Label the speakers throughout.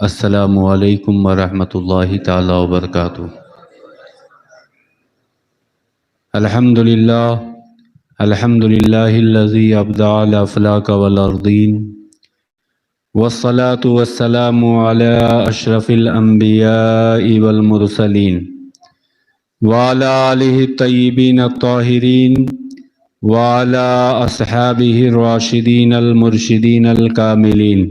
Speaker 1: السلام علیکم ورحمۃ اللہ تعالی وبرکاتہ۔ الحمد للہ الذی ابدع الافلاک والارضین والصلاة والسلام علی اشرف الانبیاء والمرسلین وعلی آلہ الطیبین الطاہرین وعلی اصحابہ الراشدین المرشدین الکاملین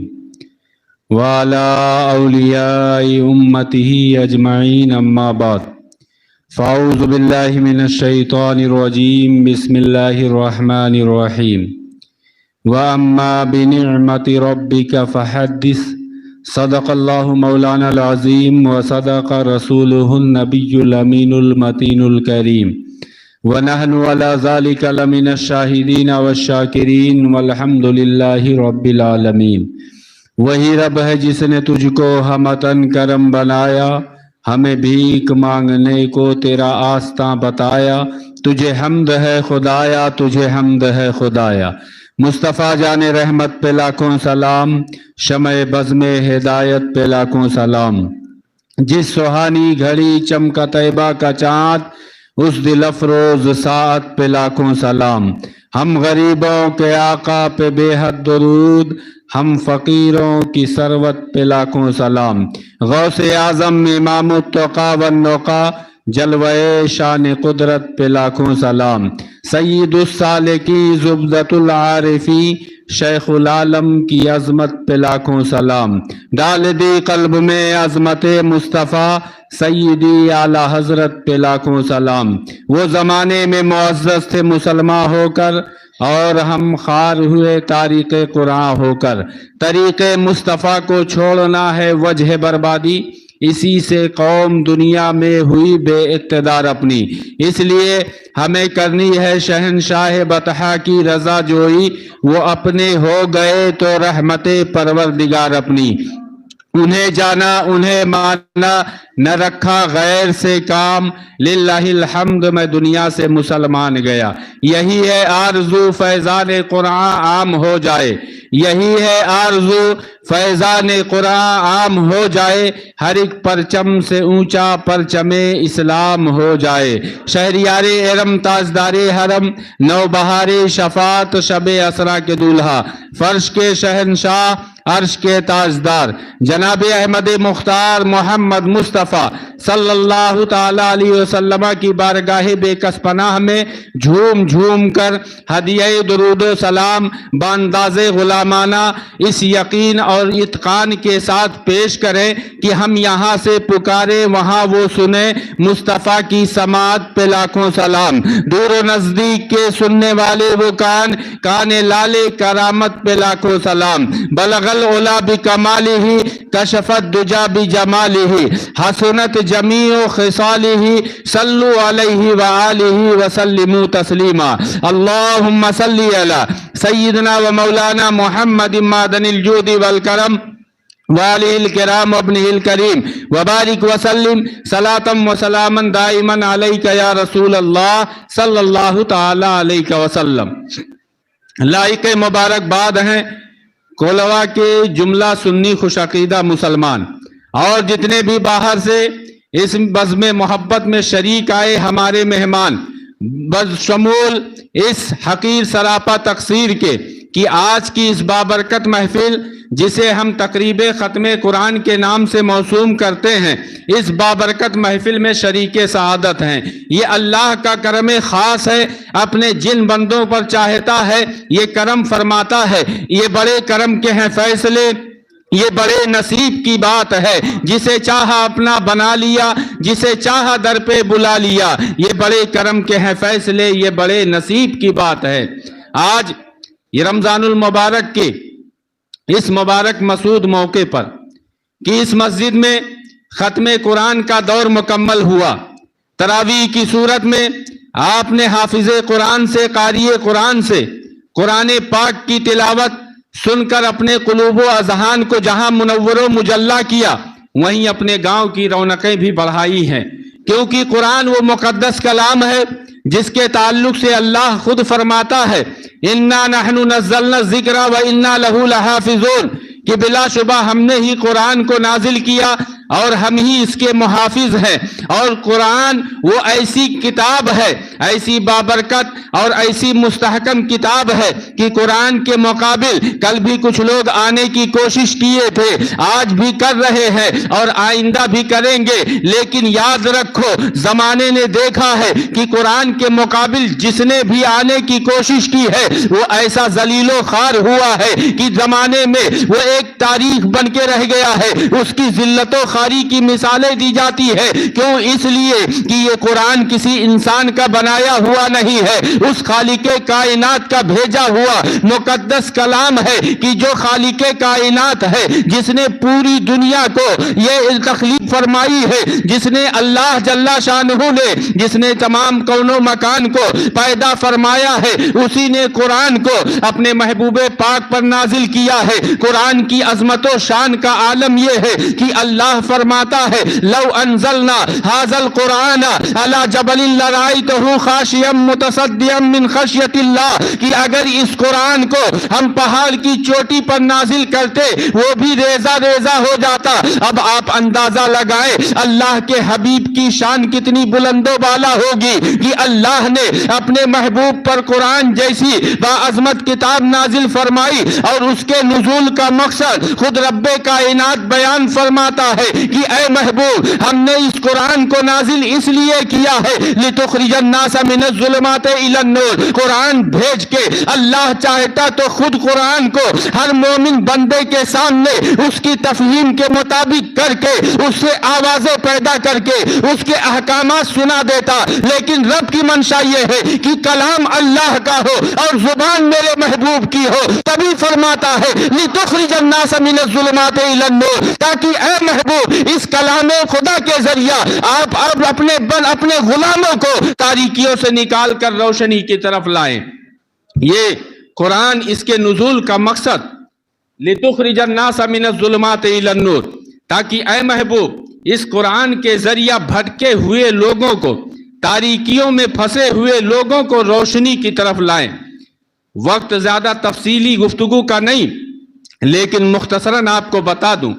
Speaker 1: وعلى اولیاء امته اجمعین اما بعد فاعوذ باللہ من الشیطان الرجیم بسم اللہ الرحمن الرحیم واما بنعمت ربک فحدث صدق اللہ مولانا العظیم وصدق رسولہ النبی الامین المتین الکریم ونحن على ذلك لمن الشاہدین والشاکرین والحمد للہ رب العالمین۔ وہی رب ہے جس نے تجھ کو ہمتن کرم بنایا، ہمیں بھیک مانگنے کو تیرا آستاں بتایا۔ تجھے حمد ہے خدایا، تجھے حمد ہے خدایا۔ مصطفیٰ جان رحمت پہ لاکھوں سلام، شمع بزم ہدایت پہ لاکھوں سلام۔ جس سہانی گھڑی چمکا طیبہ کا چاند، اس دل افروز ساعت پہ لاکھوں سلام۔ ہم غریبوں کے آقا پہ بے حد درود، ہم فقیروں کی ثروت پہ لاکھوں سلام۔ غوث اعظم امام التقیٰ والنقیٰ، جلوہ شان قدرت پہ لاکھوں سلام۔ سید السالکی زبدۃ العارفی، شیخ العالم کی عظمت پہ لاکھوں سلام۔ ڈال دی قلب میں عظمت مصطفیٰ، سیدی اعلیٰ حضرت پہ لاکھوں سلام۔ وہ زمانے میں معزز تھے مسلمان ہو کر، اور ہم خوار ہوئے طریق قرآن ہو کر۔ طریق مصطفیٰ کو چھوڑنا ہے وجہ بربادی، اسی سے قوم دنیا میں ہوئی بے اقتدار اپنی۔ اس لیے ہمیں کرنی ہے شہنشاہ بطحا کی رضا جوئی، وہ اپنے ہو گئے تو رحمت پروردگار اپنی۔ انہیں جانا انہیں مانا، نہ رکھا غیر سے کام، للہ الحمد میں دنیا سے مسلمان گیا۔ یہی ہے آرزو فیضان قرآن عام ہو جائے، یہی ہے آرزو فیضان قرآن عام ہو جائے، ہر ایک پرچم سے اونچا پرچم اسلام ہو جائے۔ شہریار ارم تاجدار حرم، نوبہار شفاعت شب اسرا کے دولہا، فرش کے شہنشاہ عرش کے تاجدار، جناب احمد مختار محمد مصطفیٰ صلی اللہ تعالیٰ علیہ وسلم کی بارگاہ بے کس پناہ میں جھوم جھوم کر ہدیہ درود و سلام بانداز غلامانہ اس یقین اور اتقان کے ساتھ پیش کریں کہ ہم یہاں سے پکارے وہاں وہ سنیں، مصطفیٰ کی سماعت پہ لاکھوں سلام۔ دور و نزدیک کے سننے والے وہ کان لالے کرامت پہ لاکھوں سلام۔ بلغ العلا بکمالہ، کشف الدجا بجمالہ، حسنت جمیع خصالہ، صلو علیہ وآلہ وسلموا تسلیما۔ اللہم صلی علی سیدنا و مولانا محمد معدن الجود والکرم وآلہ الکرام وابنہ الکریم، وبارک وسلم صلاۃ و سلاما دائما علیک یا رسول اللہ صلی اللہ تعالی علیہ وسلم۔ لائق مبارکباد ہیں کولوا کے جملہ سنی خوش عقیدہ مسلمان، اور جتنے بھی باہر سے اس بزم محبت میں شریک آئے ہمارے مہمان، بشمول اس حقیر سراپا تقصیر کے کہ آج کی اس بابرکت محفل جسے ہم تقریب ختم قرآن کے نام سے موسوم کرتے ہیں، اس بابرکت محفل میں شریک سعادت ہیں۔ یہ اللہ کا کرم خاص ہے، اپنے جن بندوں پر چاہتا ہے یہ کرم فرماتا ہے۔ یہ بڑے کرم کے ہیں فیصلے، یہ بڑے نصیب کی بات ہے، جسے چاہا اپنا بنا لیا، جسے چاہا در پہ بلا لیا۔ یہ بڑے کرم کے ہیں فیصلے، یہ بڑے نصیب کی بات ہے۔ آج یہ رمضان المبارک کے اس مبارک مسعود موقع پر کہ اس مسجد میں ختم قرآن کا دور مکمل ہوا، تراویح کی صورت میں آپ نے حافظ قرآن سے، قاری قرآن سے قرآن پاک کی تلاوت سن کر اپنے قلوب و اذہان کو جہاں منور و مجلہ کیا، وہیں اپنے گاؤں کی رونقیں بھی بڑھائی ہیں، کیونکہ قرآن وہ مقدس کلام ہے جس کے تعلق سے اللہ خود فرماتا ہے اِنَّا نَحْنُ نَزَّلْنَا الذِّكْرَ وَإِنَّا لَهُ لَحَافِظُونَ، کہ بلا شبہ ہم نے ہی قرآن کو نازل کیا اور ہم ہی اس کے محافظ ہیں، اور قرآن وہ ایسی کتاب ہے، ایسی بابرکت اور ایسی مستحکم کتاب ہے کہ قرآن کے مقابل کل بھی کچھ لوگ آنے کی کوشش کیے تھے، آج بھی کر رہے ہیں اور آئندہ بھی کریں گے، لیکن یاد رکھو زمانے نے دیکھا ہے کہ قرآن کے مقابل جس نے بھی آنے کی کوشش کی ہے وہ ایسا ذلیل و خوار ہوا ہے کہ زمانے میں وہ ایک تاریخ بن کے رہ گیا ہے، اس کی ذلت و خواری کی مثالیں دی جاتی ہے۔ کیوں؟ اس لیے کہ یہ قرآن کسی انسان کا بنایا ہوا نہیں ہے، اس خالق کائنات کا بھیجا ہوا مقدس کلام ہے کہ جو خالق کائنات ہے، جس نے پوری دنیا کو یہ تخلیق فرمائی ہے، جس نے اللہ جل شانہ نے جس نے تمام کون و مکان کو پیدا فرمایا ہے، اسی نے قرآن کو اپنے محبوب پاک پر نازل کیا ہے۔ قرآن کی عظمت و شان کا عالم یہ ہے کہ اللہ فرماتا ہے لو انزلنا ھذا القرآن علی جبل لرأیتہ خاشعا متصدعا من خشیۃ اللہ، کہ اگر اس قرآن کو ہم پہاڑ کی چوٹی پر نازل کرتے وہ بھی ریزہ ریزہ ہو جاتا۔ اب آپ اندازہ لگائیں اللہ کے حبیب کی شان کتنی بلند و بالا ہوگی کہ اللہ نے اپنے محبوب پر قرآن جیسی باعظمت کتاب نازل فرمائی، اور اس کے نزول کا مقصد خود رب کائنات بیان فرماتا ہے کہ اے محبوب ہم نے اس قرآن کو نازل اس لیے کیا ہے لتخرج الناس من الظلمات الى النور۔ قرآن بھیج کے اللہ چاہتا تو خود قرآن کو ہر مومن بندے کے سامنے اس کی تفہیم کے مطابق کر کے اس سے آوازیں پیدا کر کے اس کے احکامات سنا دیتا، لیکن رب کی منشا یہ ہے کہ کلام اللہ کا ہو اور زبان میرے محبوب کی ہو، تبھی فرماتا ہے لتخرج الناس من الظلمات الى النور، تاکہ اے محبوب اس کلام خدا کے ذریعہ آپ اپنے غلاموں کو تاریکیوں سے نکال کر روشنی کی طرف لائیں۔ یہ قرآن اس کے نزول کا مقصد لتخرج الناس من الظلمات الى النور، تاکہ اے محبوب اس قرآن کے ذریعہ بھٹکے ہوئے لوگوں کو، تاریکیوں میں پھنسے ہوئے لوگوں کو روشنی کی طرف لائیں۔ وقت زیادہ تفصیلی گفتگو کا نہیں، لیکن مختصراً آپ کو بتا دوں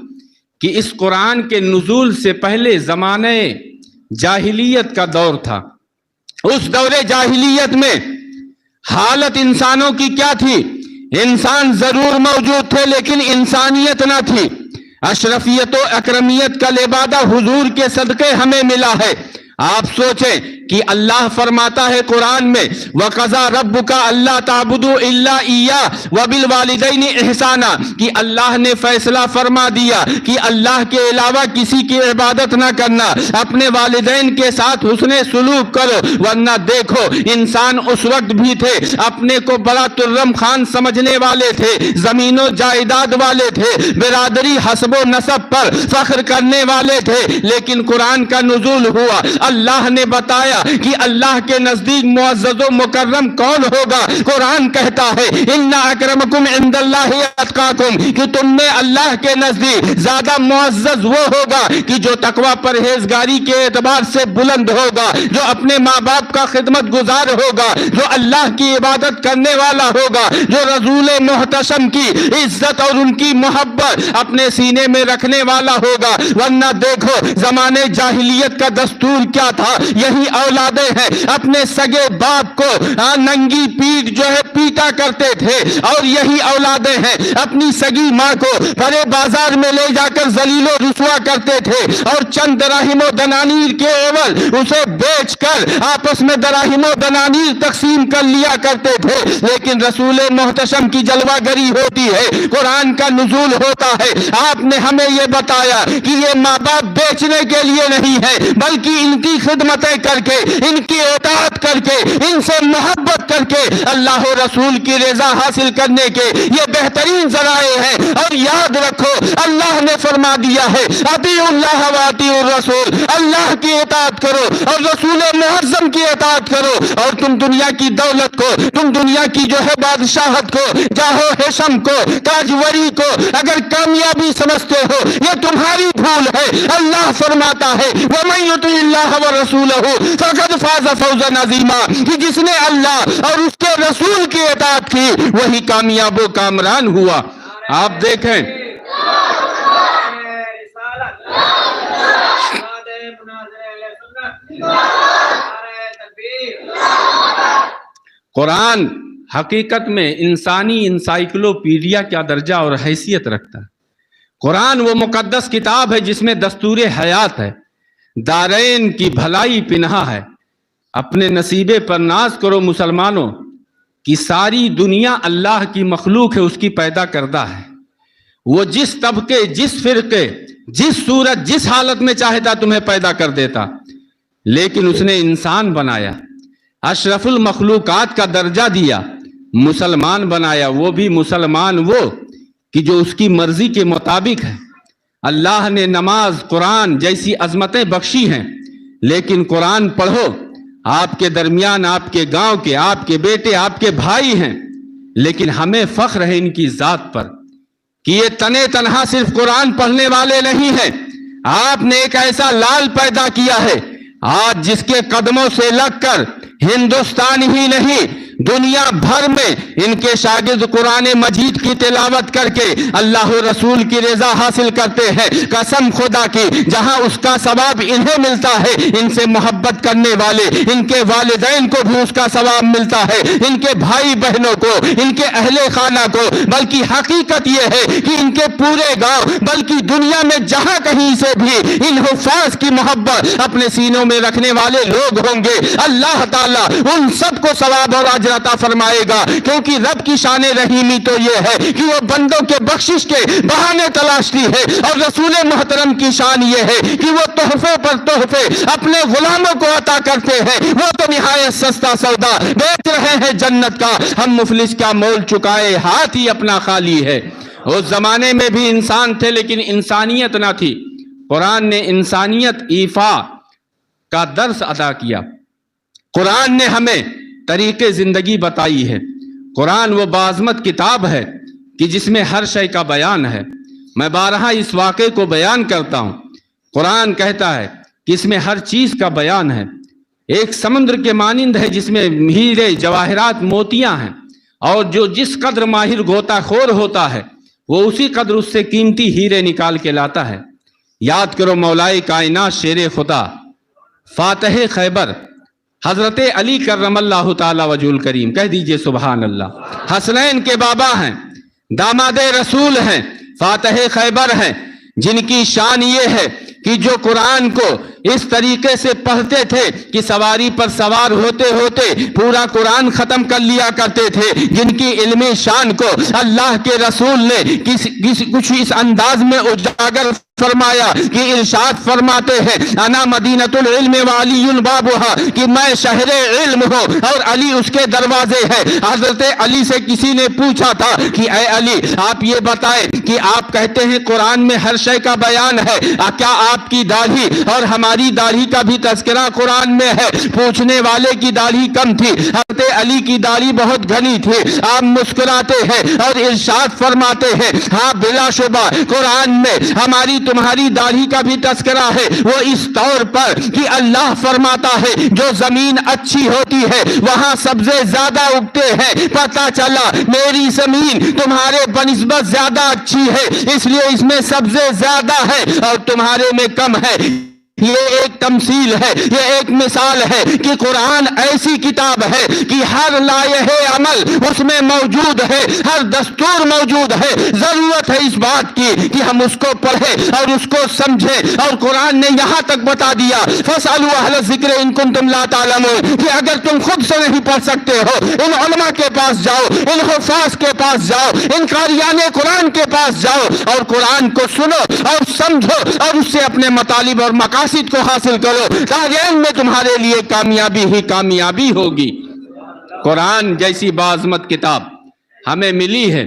Speaker 1: کہ اس قرآن کے نزول سے پہلے زمانے جاہلیت کا دور تھا۔ اس دور جاہلیت میں حالت انسانوں کی کیا تھی؟ انسان ضرور موجود تھے لیکن انسانیت نہ تھی۔ اشرفیت و اکرمیت کا لبادہ حضور کے صدقے ہمیں ملا ہے۔ آپ سوچیں کہ اللہ فرماتا ہے قرآن میں وَقَضَى رَبُّكَ أَلَّا تَعْبُدُوا إِلَّا إِيَّاهُ وَبِالْوَالِدَيْنِ إِحْسَانًا، کہ اللہ نے فیصلہ فرما دیا کہ اللہ کے علاوہ کسی کی عبادت نہ کرنا، اپنے والدین کے ساتھ حسن سلوک کرو، ورنہ دیکھو انسان اس وقت بھی تھے اپنے کو بڑا ترم خان سمجھنے والے تھے، زمین و جائیداد والے تھے، برادری حسب و نسب پر فخر کرنے والے تھے، لیکن قرآن کا نزول ہوا، اللہ نے بتایا کہ اللہ کے نزدیک معزز و مکرم کون ہوگا۔ قرآن کہتا ہے ان اکرمکم عند اللہ اتقاکم، کہ تم میں اللہ کے نزدیک زیادہ معزز وہ ہوگا کہ جو تقوی پرہیزگاری کے اعتبار سے بلند ہوگا، جو اپنے ماں باپ کا خدمت گزار ہوگا، جو اللہ کی عبادت کرنے والا ہوگا، جو رسول محتشم کی عزت اور ان کی محبت اپنے سینے میں رکھنے والا ہوگا۔ ورنہ دیکھو زمانے جاہلیت کا دستور کیا تھا؟ یہی اولادیں ہیں اپنے سگے باپ کو ننگی پیٹ جو ہے پیٹا کرتے تھے، اور یہی اولادیں ہیں اپنی سگی ماں کو بڑے بازار میں لے جا کر ذلیل و رسوا کرتے تھے، اور چند دراہم و دنانیر کے عوض اسے بیچ کر آپس میں دراہم و دنانیر تقسیم کر لیا کرتے تھے۔ لیکن رسول محتشم کی جلوہ گری ہوتی ہے، قرآن کا نزول ہوتا ہے، آپ نے ہمیں یہ بتایا کہ یہ ماں باپ بیچنے کے لیے نہیں ہے، بلکہ ان کی خدمتیں کر کے، ان کی اطاعت کر کے، ان سے محبت کر کے اللہ و رسول کی رضا حاصل کرنے کے یہ بہترین ذرائع ہیں۔ اور یاد رکھو اللہ نے فرما دیا ہے اطیعوا اللہ و اطیعوا الرسول، اللہ کی اطاعت کرو اور رسول معظم کی اطاعت کرو، اور تم دنیا کی دولت کو، تم دنیا کی جو ہے بادشاہت کو، جاہ و حشم کو، تاجوری کو اگر کامیابی سمجھتے ہو یہ تمہاری بھول ہے۔ اللہ فرماتا ہے وَمَن يُطِعِ اللَّهَ وَرَسُولَهُ فَقَدْ فَازَ فَوْزًا عَظِيمًا، کہ جس نے اللہ اور اس کے رسول کی اطاعت کی وہی کامیاب و کامران ہوا۔ آپ دیکھیں قرآن حقیقت میں انسانی انسائیکلوپیڈیا کا درجہ اور حیثیت رکھتا ہے۔ قرآن وہ مقدس کتاب ہے جس میں دستور حیات ہے، دارین کی بھلائی پنہا ہے۔ اپنے نصیبے پر ناز کرو مسلمانوں کہ ساری دنیا اللہ کی مخلوق ہے، اس کی پیدا کردہ ہے۔ وہ جس طبقے، جس فرقے، جس صورت، جس حالت میں چاہتا تمہیں پیدا کر دیتا، لیکن اس نے انسان بنایا، اشرف المخلوقات کا درجہ دیا، مسلمان بنایا، وہ بھی مسلمان وہ کہ جو اس کی مرضی کے مطابق ہے۔ اللہ نے نماز، قرآن جیسی عظمتیں بخشی ہیں، لیکن قرآن پڑھو، آپ کے درمیان، آپ کے گاؤں کے، آپ کے بیٹے، آپ کے بھائی ہیں، لیکن ہمیں فخر ہے ان کی ذات پر کہ یہ تنے تنہا صرف قرآن پڑھنے والے نہیں ہیں۔ آپ نے ایک ایسا لال پیدا کیا ہے آج جس کے قدموں سے لگ کر ہندوستان ہی نہیں دنیا بھر میں ان کے شاگرد قرآن مجید کی تلاوت کر کے اللہ رسول کی رضا حاصل کرتے ہیں۔ قسم خدا کی، جہاں اس کا ثواب انہیں ملتا ہے، ان سے محبت کرنے والے، ان کے والدین کو بھی اس کا ثواب ملتا ہے، ان کے بھائی بہنوں کو، ان کے اہل خانہ کو، بلکہ حقیقت یہ ہے کہ ان کے پورے گاؤں، بلکہ دنیا میں جہاں کہیں سے بھی ان حفاظ کی محبت اپنے سینوں میں رکھنے والے لوگ ہوں گے، اللہ تعالیٰ ان سب کو ثواب اور اجر عطا فرمائے گا، کیونکہ رب کی شان رحیمی تو یہ ہے کہ وہ بندوں کے بخشش کے بہانے تلاشتی ہے، اور رسول محترم کی شان یہ ہے کہ وہ تحفے پر تحفے اپنے غلاموں کو عطا کرتے ہیں۔ وہ تو نہایت سستا سودا بیچ رہے ہیں جنت کا، ہم مفلس کا مول چکائے ہاتھ ہی اپنا خالی ہے۔ اس زمانے میں بھی انسان تھے لیکن انسانیت نہ تھی۔ قرآن نے انسانیت ایفا کا درس ادا کیا۔ قرآن نے ہمیں طریق زندگی بتائی ہے۔ قرآن وہ باعظمت کتاب ہے کہ جس میں ہر شے کا بیان ہے۔ میں بارہا اس واقعے کو بیان کرتا ہوں۔ قرآن کہتا ہے کہ اس میں ہر چیز کا بیان ہے۔ ایک سمندر کے مانند ہے جس میں ہیرے، جواہرات، موتیاں ہیں، اور جو جس قدر ماہر غوطہ خور ہوتا ہے وہ اسی قدر اس سے قیمتی ہیرے نکال کے لاتا ہے۔ یاد کرو مولائے کائنات، شیر خدا، فاتح خیبر، حضرت علی کرم اللہ تعالی وجہ الکریم، کہہ دیجئے سبحان اللہ۔ حسنین کے بابا ہیں، داماد رسول ہیں، فاتح خیبر ہیں، جن کی شان یہ ہے کہ جو قرآن کو اس طریقے سے پڑھتے تھے کہ سواری پر سوار ہوتے ہوتے پورا قرآن ختم کر لیا کرتے تھے، جن کی علمی شان کو اللہ کے رسول نے کچھ اس انداز میں اجاگر فرمایا کہ ارشاد فرماتے ہیں انا مدینۃ العلم وعلی بابھا، کہ میں شہر علم ہوں اور علی اس کے دروازے ہیں۔ حضرت علی سے کسی نے پوچھا تھا کہ اے علی، آپ یہ بتائیں کہ آپ کہتے ہیں قرآن میں ہر شے کا بیان ہے، کیا آپ کی داڑھی اور ہماری داڑھی کا بھی تذکرہ قرآن میں ہے؟ پوچھنے والے کی داڑھی کم تھی، حضرت علی کی داڑھی بہت گھنی تھی۔ آپ مسکراتے ہیں اور ارشاد فرماتے ہیں ہاں بلا شبہ قرآن میں ہماری تمہاری داڑھی کا بھی تذکرہ ہے، وہ اس طور پر کہ اللہ فرماتا ہے جو زمین اچھی ہوتی ہے وہاں سبزے زیادہ اگتے ہیں، پتہ چلا میری زمین تمہارے بنسبت زیادہ اچھی ہے اس لیے اس میں سبزے زیادہ ہے اور تمہارے میں کم ہے۔ یہ ایک تمثیل ہے، یہ ایک مثال ہے کہ قرآن ایسی کتاب ہے کہ ہر لائحہ عمل اس میں موجود ہے، ہر دستور موجود ہے۔ ضرورت ہے اس بات کی کہ ہم اس کو پڑھیں اور اس کو سمجھیں، اور قرآن نے یہاں تک بتا دیا فَاسْأَلُوا أَهْلَ الذِّكْرِ إِن كُنتُمْ لَا تَعْلَمُونَ، کہ اگر تم خود سے نہیں پڑھ سکتے ہو ان علماء کے پاس جاؤ، ان حفاظ کے پاس جاؤ، ان قاریان قرآن کے پاس جاؤ اور قرآن کو سنو اور سمجھو اور اس سے اپنے مطالب اور مقاصد کو حاصل کرو، دارین میں تمہارے لیے کامیابی ہی کامیابی ہوگی۔ قرآن جیسی باعظمت کتاب ہمیں ملی ہے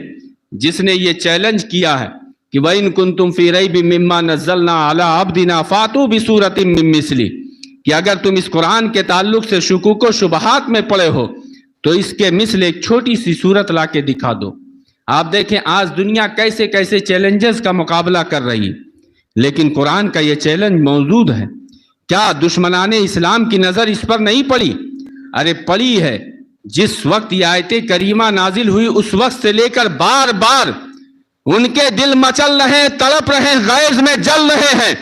Speaker 1: جس نے یہ چیلنج کیا ہے کہ وَإِن كُنتُمْ فِي رَيْبٍ مِّمَّا نَزَّلْنَا عَلَىٰ عَبْدِنَا فَأْتُوا بِسُورَةٍ مِّن مِّثْلِهِ، کہ اگر تم اس قرآن کے تعلق سے شکوک و شبہات میں پڑے ہو تو اس کے مثل ایک چھوٹی سی صورت لا کے دکھا دو۔ آپ دیکھیں آج دنیا کیسے کیسے چیلنجز کا مقابلہ کر رہی ہے، لیکن قرآن کا یہ چیلنج موجود ہے۔ کیا دشمنان اسلام کی نظر اس پر نہیں پڑی؟ ارے پڑی ہے۔ جس وقت یہ آیت کریمہ نازل ہوئی اس وقت سے لے کر بار بار ان کے دل مچل رہے ہیں، تڑپ رہے ہیں، غیظ میں جل رہے ہیں،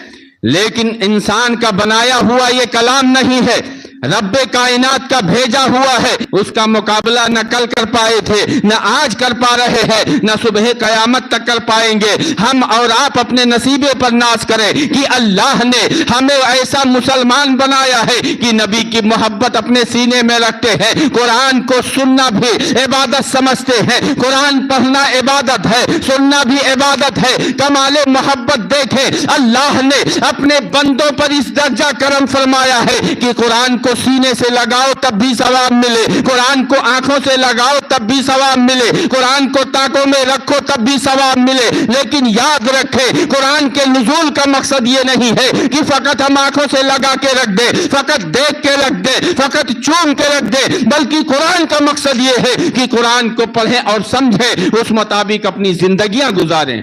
Speaker 1: لیکن انسان کا بنایا ہوا یہ کلام نہیں ہے، رب کائنات کا بھیجا ہوا ہے، اس کا مقابلہ نہ کل کر پائے تھے، نہ آج کر پا رہے ہیں، نہ صبح قیامت تک کر پائیں گے۔ ہم اور آپ اپنے نصیبے پر ناز کریں کہ اللہ نے ہمیں ایسا مسلمان بنایا ہے کہ نبی کی محبت اپنے سینے میں رکھتے ہیں، قرآن کو سننا بھی عبادت سمجھتے ہیں، قرآن پڑھنا عبادت ہے، سننا بھی عبادت ہے۔ کمال محبت دیکھیں، اللہ نے اپنے بندوں پر اس درجہ کرم فرمایا ہے کہ قرآن کو سینے سے لگاؤ تب بھی ثواب ملے، قرآن کو آنکھوں سے لگاؤ تب بھی ثواب ملے، قرآن کو تاکوں میں رکھو تب بھی ثواب ملے۔ لیکن یاد رکھیں، قرآن کے نزول کا مقصد یہ نہیں ہے کہ فقط ہم آنکھوں سے لگا کے رکھ دیں، فقط دیکھ کے رکھ دیں، فقط چوم کے رکھ دیں، بلکہ قرآن کا مقصد یہ ہے کہ قرآن کو پڑھیں اور سمجھیں، اس مطابق اپنی زندگیاں گزاریں۔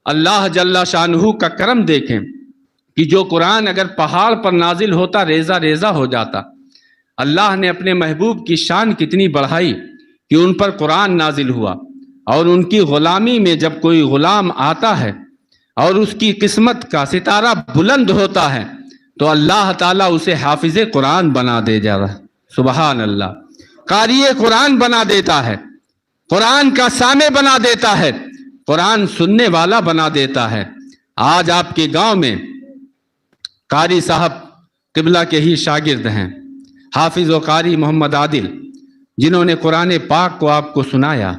Speaker 1: اللہ جل شانہ کا کرم دیکھیں کہ جو قرآن اگر پہاڑ پر نازل ہوتا ریزہ ریزہ ہو جاتا، اللہ نے اپنے محبوب کی شان کتنی بڑھائی کہ ان پر قرآن نازل ہوا، اور ان کی غلامی میں جب کوئی غلام آتا ہے اور اس کی قسمت کا ستارہ بلند ہوتا ہے تو اللہ تعالیٰ اسے حافظ قرآن بنا دے جا رہا، سبحان اللہ، قاری قرآن بنا دیتا ہے، قرآن کا سامع بنا دیتا ہے، قرآن سننے والا بنا دیتا ہے۔ آج آپ کے گاؤں میں قاری صاحب قبلہ کے ہی شاگرد ہیں، حافظ و قاری محمد عادل، جنہوں نے قرآن پاک کو آپ کو سنایا۔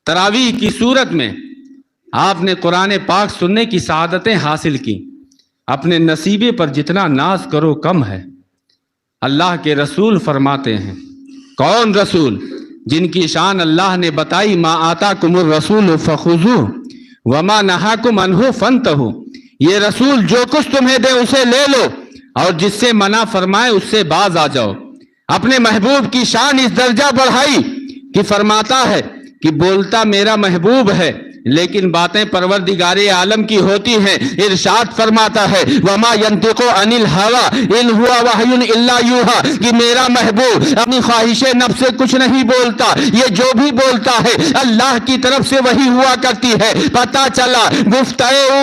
Speaker 1: تراویح کی صورت میں آپ نے قرآن پاک سننے کی سعادتیں حاصل کی۔ اپنے نصیبے پر جتنا ناز کرو کم ہے۔ اللہ کے رسول فرماتے ہیں، کون رسول؟ جن کی شان اللہ نے بتائی، ما آتاکم الرسول فخذوہ وما نہاکم عنہ فانتہوا، یہ رسول جو کچھ تمہیں دے اسے لے لو، اور جس سے منع فرمائے اس سے باز آ جاؤ۔ اپنے محبوب کی شان اس درجہ بڑھائی کہ فرماتا ہے کہ بولتا میرا محبوب ہے لیکن باتیں پروردگار عالم کی ہوتی ہیں۔ ارشاد فرماتا ہے، وما ينطق عن الهوى ان هو وحی الا یوحى، کہ میرا محبوب اپنی خواہش نفس سے کچھ نہیں بولتا، یہ جو بھی بولتا ہے اللہ کی طرف سے وحی ہوا کرتی ہے۔ پتہ چلا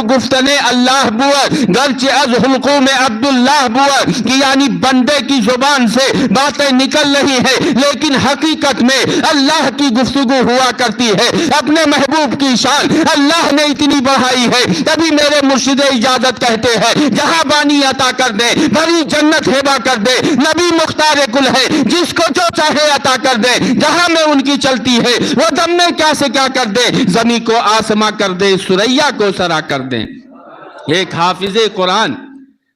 Speaker 1: گفتنے اللہ بور گرچہ از حلقوم عبداللہ بور، کہ یعنی بندے کی زبان سے باتیں نکل رہی ہیں لیکن حقیقت میں اللہ کی گفتگو ہوا کرتی ہے۔ اپنے محبوب کی شان اللہ نے اتنی بڑھائی ہے، تبھی میرے مرشد اجازت کہتے ہیں، جہاں بانی عطا کر دے، بڑی جنت ہبا کر دے، نبی مختار کل ہے، جس کو جو چاہے عطا کر دے، جہاں میں ان کی چلتی ہے وہ دم میں کیا سے کیا کر دے، زمین کو آسماں کر دے، سریا کو سرا کر دے۔ ایک حافظ قرآن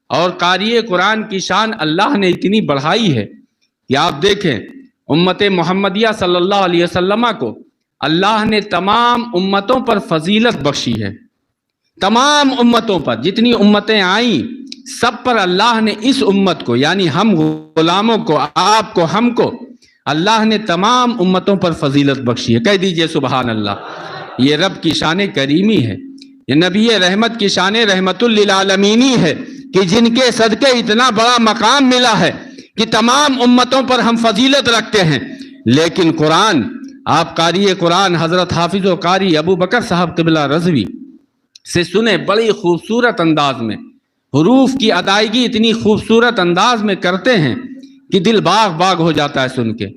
Speaker 1: اور قاری قرآن کی شان اللہ نے اتنی بڑھائی ہے کہ آپ دیکھیں، امت محمدیہ صلی اللہ علیہ وسلم کو اللہ نے تمام امتوں پر فضیلت بخشی ہے۔ تمام امتوں پر جتنی امتیں آئیں سب پر اللہ نے اس امت کو، یعنی ہم غلاموں کو، آپ کو، ہم کو، اللہ نے تمام امتوں پر فضیلت بخشی ہے۔ کہہ دیجئے سبحان اللہ۔ یہ رب کی شان کریمی ہے، یہ نبی رحمت کی شان رحمت للعالمینی ہے کہ جن کے صدقے اتنا بڑا مقام ملا ہے کہ تمام امتوں پر ہم فضیلت رکھتے ہیں۔ لیکن قرآن، آپ قاری قرآن حضرت حافظ و قاری ابو بکر صاحب قبلہ رضوی سے سنیں، بڑی خوبصورت انداز میں حروف کی ادائیگی اتنی خوبصورت انداز میں کرتے ہیں کہ دل باغ باغ ہو جاتا ہے سن کے،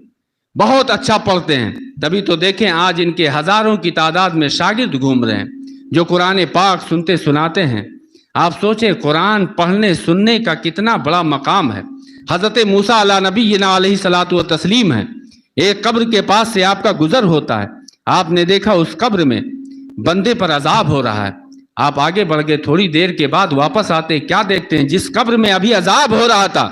Speaker 1: بہت اچھا پڑھتے ہیں۔ تبھی تو دیکھیں آج ان کے ہزاروں کی تعداد میں شاگرد گھوم رہے ہیں جو قرآن پاک سنتے سناتے ہیں۔ آپ سوچیں قرآن پڑھنے سننے کا کتنا بڑا مقام ہے۔ حضرت موسیٰ علیہ نبینا علیہ الصلاۃ والتسلیم ہے، ایک قبر کے پاس سے آپ کا گزر ہوتا ہے، آپ نے دیکھا اس قبر میں بندے پر عذاب ہو رہا ہے۔ آپ آگے بڑھ گئے، تھوڑی دیر کے بعد واپس آتے، کیا دیکھتے ہیں؟ جس قبر میں ابھی عذاب ہو رہا تھا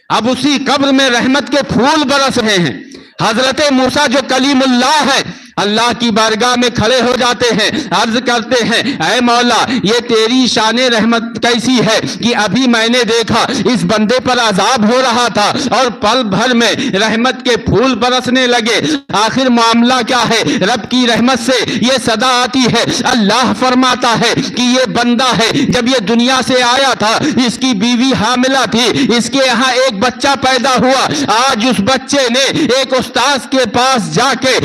Speaker 1: اب اسی قبر میں رحمت کے پھول برس رہے ہیں۔ حضرت موسیٰ جو کلیم اللہ ہے، اللہ کی بارگاہ میں کھڑے ہو جاتے ہیں، عرض کرتے ہیں، اے مولا یہ تیری شان رحمت کیسی ہے کہ ابھی میں نے دیکھا اس بندے پر عذاب ہو رہا تھا اور پل بھر میں رحمت کے پھول برسنے لگے۔ آخر معاملہ کیا ہے؟ رب کی رحمت سے یہ صدا آتی ہے، اللہ فرماتا ہے کہ یہ بندہ ہے، جب یہ دنیا سے آیا تھا اس کی بیوی حاملہ تھی، اس کے یہاں ایک بچہ پیدا ہوا، آج اس بچے نے ایک استاذ کے پاس جا کے